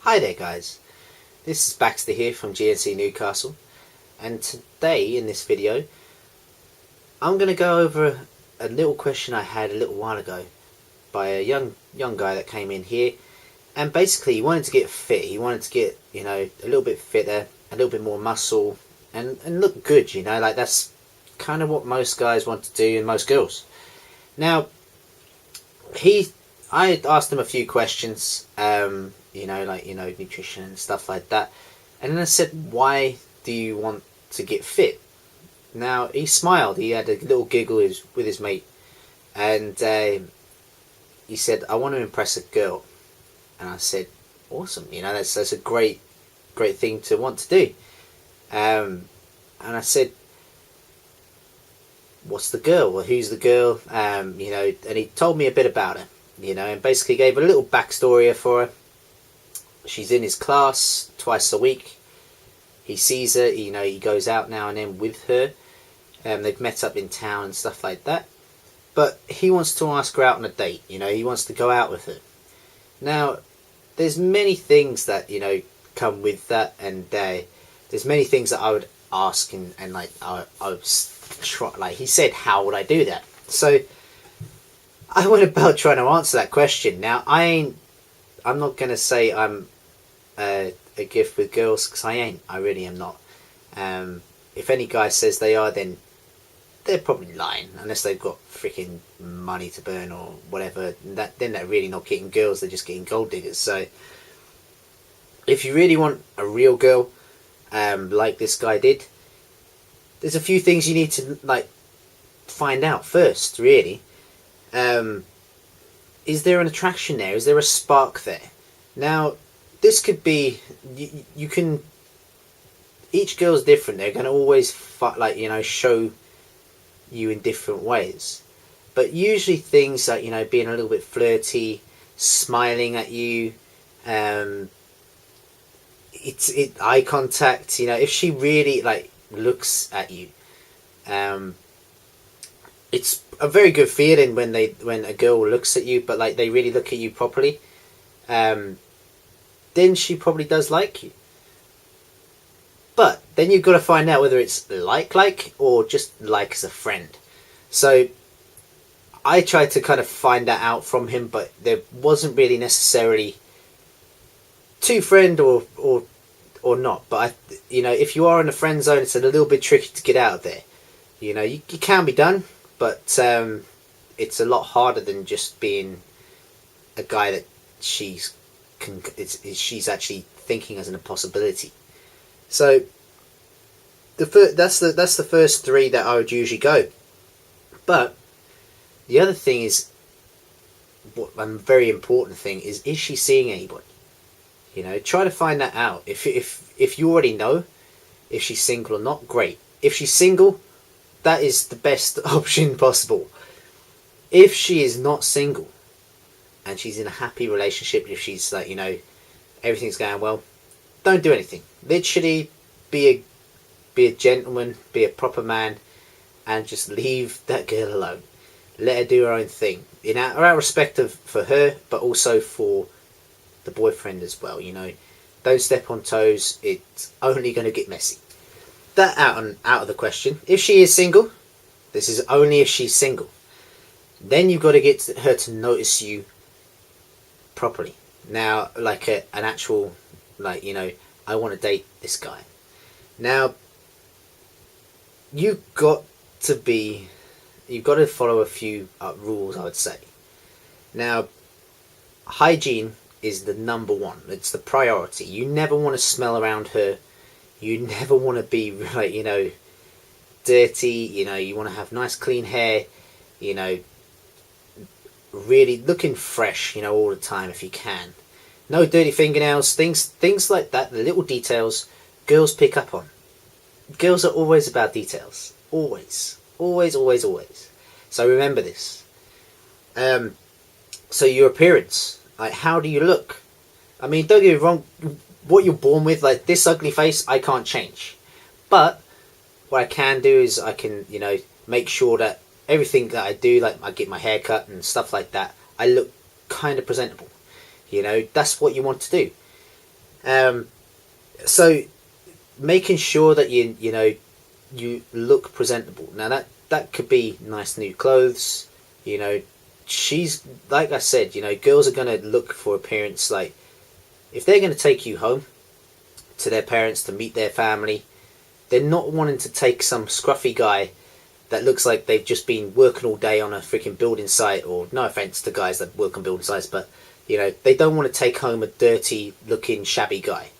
Hi there guys, this is Baxter here from GNC Newcastle, and today in this video I'm going to go over a little question I had a little while ago by a young guy that came in here, and basically he wanted to get fit. He wanted to get, a little bit fitter, a little bit more muscle, and look good, like that's kind of what most guys want to do and most girls. Now I asked him a few questions, nutrition and stuff like that. And then I said, why do you want to get fit? Now, he smiled. He had a little giggle with his mate. And he said, I want to impress a girl. And I said, awesome. That's a great thing to want to do. And I said, what's the girl? Well, who's the girl? And he told me a bit about her. And basically gave a little backstory for her. She's in his class twice a week. He sees her, he goes out now and then with her. They've met up in town and stuff like that. But he wants to ask her out on a date, he wants to go out with her. Now, there's many things that, come with that, and there's many things that I would ask and I would try, he said, how would I do that? So I went about trying to answer that question. Now, I'm not going to say I'm a gift with girls, because I ain't. I really am not. If any guy says they are, then they're probably lying, unless they've got freaking money to burn or whatever. Then they're really not getting girls, they're just getting gold diggers. So if you really want a real girl, like this guy did, there's a few things you need to find out first, really. Is there an attraction there? Is there a spark there? Now, this could be, you can, each girl's different. They're going to always show you in different ways. But usually things like, being a little bit flirty, smiling at you, eye contact, if she really looks at you, it's a very good feeling when a girl looks at you, but they really look at you properly. Then she probably does like you. But then you've got to find out whether it's like or just like as a friend. So I tried to kind of find that out from him, but there wasn't really necessarily to friend or not. But if you are in a friend zone, it's a little bit tricky to get out of there. You can be done, but it's a lot harder than just being a guy that she's actually thinking as a possibility. So that's the first three that I would usually go. But the other thing is, a very important thing is she seeing anybody? Try to find that out. If you already know if she's single or not, great. If she's single, that is the best option possible. If she is not single and she's in a happy relationship, if she's everything's going well, don't do anything. Literally be a gentleman, be a proper man, and just leave that girl alone. Let her do her own thing, out of respect for her, but also for the boyfriend as well. Don't step on toes. It's only going to get messy. That out of the question. If she is single, this is only if she's single. Then you've got to get her to notice you properly. Now, an actual, I want to date this guy. Now, you've got to follow a few rules, I would say. Now, hygiene is the number one. It's the priority. You never want to smell around her. You never want to be dirty. You want to have nice clean hair. Really looking fresh. All the time if you can. No dirty fingernails. Things like that. The little details girls pick up on. Girls are always about details. Always. So remember this. So your appearance. How do you look? I mean, don't get me wrong. What you're born with, this ugly face, I can't change. But what I can do is I can, make sure that everything that I do, I get my hair cut and stuff like that, I look kind of presentable. That's what you want to do. So making sure that you look presentable. Now that could be nice new clothes. She's, like I said, girls are gonna look for appearance. Like, if they're gonna take you home to their parents to meet their family, they're not wanting to take some scruffy guy that looks like they've just been working all day on a freaking building site. Or, no offense to guys that work on building sites, but they don't want to take home a dirty looking shabby guy.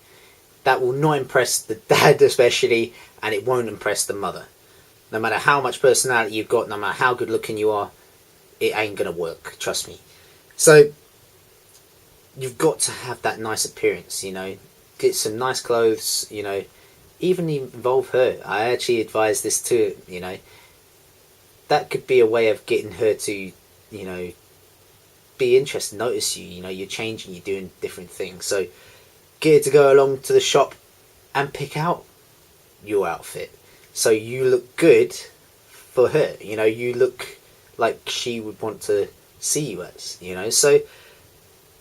That will not impress the dad especially, and it won't impress the mother. No matter how much personality you've got, no matter how good looking you are, it ain't gonna work, trust me. So you've got to have that nice appearance, get some nice clothes, even involve her. I actually advise this too, that could be a way of getting her to, be interested, notice you, you're changing, you're doing different things. So get her to go along to the shop and pick out your outfit so you look good for her. You look like she would want to see you as, so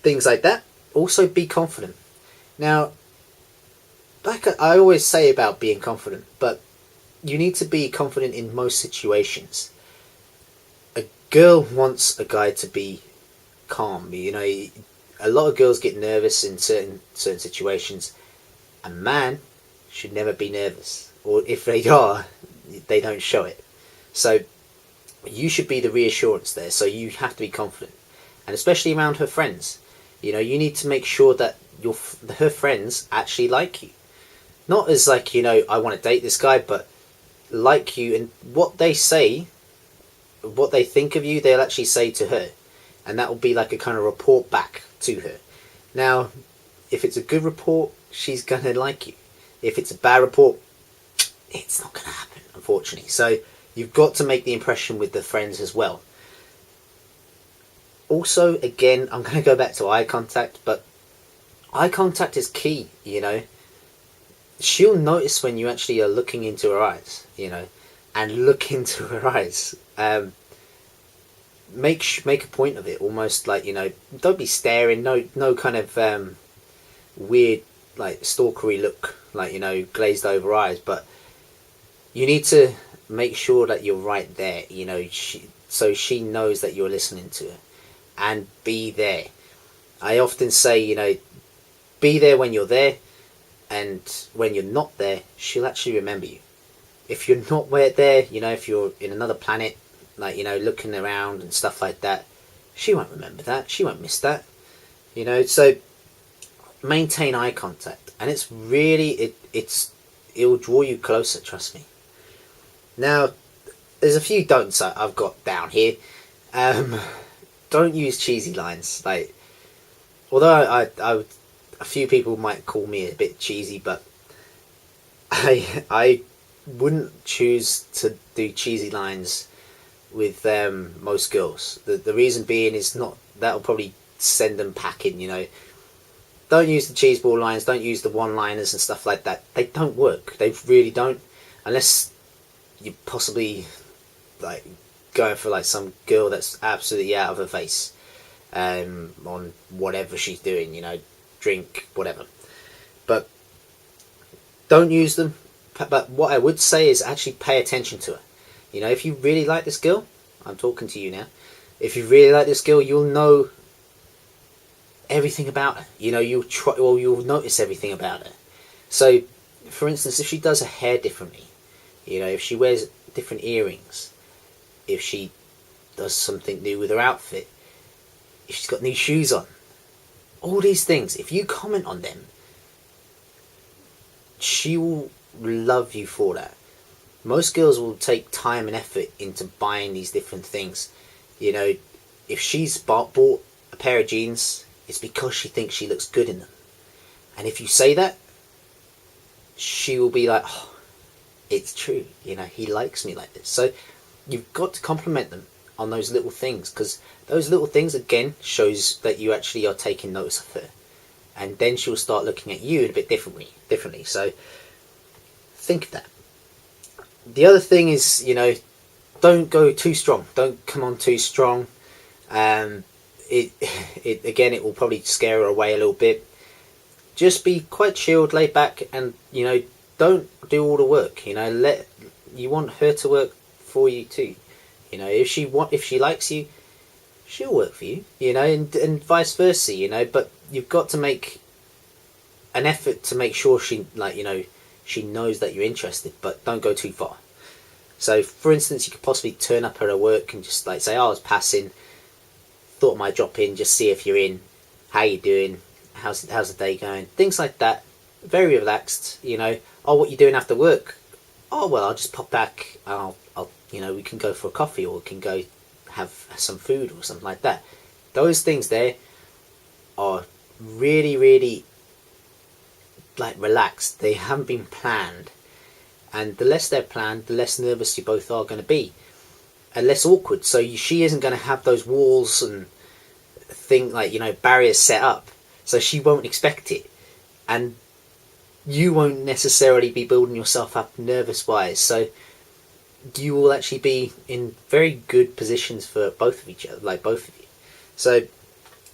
things like that. Also, be confident. Now, like I always say about being confident, but you need to be confident in most situations. A girl wants a guy to be calm. A lot of girls get nervous in certain situations. A man should never be nervous, or if they are, they don't show it. So you should be the reassurance there. So you have to be confident, and especially around her friends. You need to make sure that her friends actually like you, not as like I want to date this guy, but like you, and what they say, what they think of you, they'll actually say to her, and that will be like a kind of report back to her. Now, if it's a good report, she's gonna like you. If it's a bad report, it's not gonna happen, unfortunately. So you've got to make the impression with the friends as well. Also, again, I'm going to go back to eye contact, but eye contact is key, She'll notice when you actually are looking into her eyes, and look into her eyes. Make a point of it, almost like, don't be staring, no kind of weird, like, stalkery look, like, glazed over eyes, but you need to make sure that you're right there, so she knows that you're listening to her. And be there. I often say, be there when you're there, and when you're not there, she'll actually remember you. If you're not there, if you're in another planet, like, looking around and stuff like that, she won't remember that. She won't miss that. So maintain eye contact, and it's really it'll draw you closer. Trust me. Now, there's a few don'ts I've got down here. Don't use cheesy lines. Like, although a few people might call me a bit cheesy, but I wouldn't choose to do cheesy lines with most girls. The reason being is not that'll probably send them packing. Don't use the cheeseball lines. Don't use the one-liners and stuff like that. They don't work. They really don't, unless you possibly like going for like some girl that's absolutely out of her face on whatever she's doing, drink, whatever. But don't use them. But what I would say is actually pay attention to her. If you really like this girl, I'm talking to you now. If you really like this girl, you'll know everything about her. You'll notice everything about her. So, for instance, if she does her hair differently, if she wears different earrings, if she does something new with her outfit, if she's got new shoes on, all these things, if you comment on them, she will love you for that. Most girls will take time and effort into buying these different things. If she's bought a pair of jeans, it's because she thinks she looks good in them. And if you say that, she will be like, oh, it's true, he likes me like this. So you've got to compliment them on those little things, because those little things again shows that you actually are taking notice of her, and then she'll start looking at you a bit differently. So think of that. The other thing is, don't go too strong. Don't come on too strong. It will probably scare her away a little bit. just be quite chilled, laid back, and don't do all the work. You want her to work for you too. If she likes you, she'll work for you. And vice versa. But you've got to make an effort to make sure she she knows that you're interested, but don't go too far. So, for instance, you could possibly turn up at her work and just say, "Oh, I was passing, thought I might drop in, just see if you're in. How you doing? How's the day going?" Things like that. Very relaxed. Oh, what you doing after work? Oh, well, I'll just pop back. I'll we can go for a coffee, or we can go have some food or something like that. Those things there are really, really relaxed. They haven't been planned. And the less they're planned, the less nervous you both are going to be, and less awkward. So she isn't going to have those walls and barriers set up, so she won't expect it, and you won't necessarily be building yourself up nervous wise. So you will actually be in very good positions for both of each other, both of you. So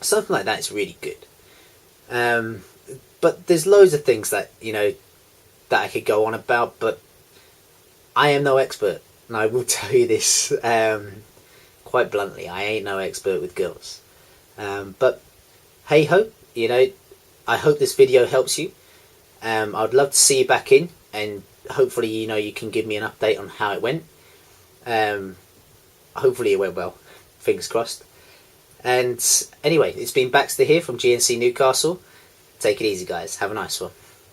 something like that is really good. But there's loads of things that that I could go on about, but I am no expert, and I will tell you this quite bluntly. I ain't no expert with girls. But hey ho, I hope this video helps you. I'd love to see you back in, and hopefully you can give me an update on how it went. Hopefully it went well. Fingers crossed. And anyway, it's been Baxter here from GNC Newcastle. Take it easy, guys. Have a nice one.